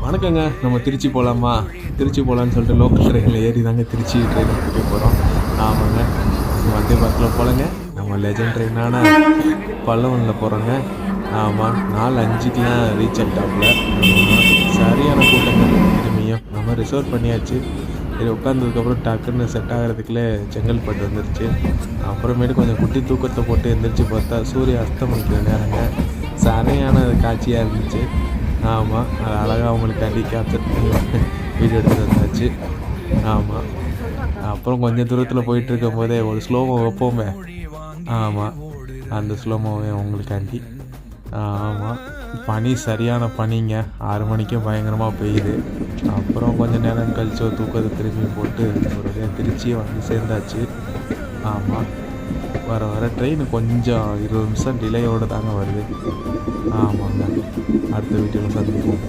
வணக்கங்க. நம்ம திருச்சி போகலாமா? திருச்சி போகலான்னு சொல்லிட்டு லோக்கல் ட்ரெயினில் ஏறி தாங்க திருச்சி ட்ரெயினுக்கு போய் போகிறோம். ஆமாங்க. வந்தே பாரத்தில் போகலங்க. நம்ம லெஜண்ட் ட்ரெயினான பல்லவனில் போகிறோங்க. ஆமாம், 4:05க்குலாம் ரீச் ஆகிட்டாப்புல. சரியான கூட்டங்க. திரும்பியும் நம்ம ரிசர்வ் பண்ணியாச்சு. சரி, உட்காந்ததுக்கப்புறம் டக்குன்னு செட் ஆகிறதுக்குள்ளே செங்கல்பட்டு வந்துருச்சு. அப்புறமேட்டு கொஞ்சம் குட்டி தூக்கத்தை போட்டு எந்திரிச்சு பார்த்தா சூரிய அஸ்தமனிக்கிற நேரங்க. சரியான காட்சியாக இருந்துச்சு. ஆமாம், அது அழகாக அவங்களுக்காண்டி கேப்சர் பண்ணி வீடியோ எடுத்துகிட்டு வந்தாச்சு. ஆமாம், அப்புறம் கொஞ்சம் தூரத்தில் போயிட்டுருக்கும் போதே ஒரு ஸ்லோமோ வைப்போமே. ஆமாம், அந்த ஸ்லோமோவே உங்களுக்காண்டி. ஆமாம், பனி சரியான பனிங்க. 6 மணிக்கே பயங்கரமாக பெய்யுது. அப்புறம் கொஞ்சம் நேரம் கழிச்சு ஒரு தூக்கத்தை திரும்பி போட்டு ஒரு வழியாக திருச்சியே வந்து சேர்ந்தாச்சு. ஆமாம், வர ட்ரெயின் கொஞ்சம் 20 நிமிஷம் டிலேயோடு தாங்க வருது. ஆமாங்க, அடுத்த வீடியோவில் சந்திப்போம்.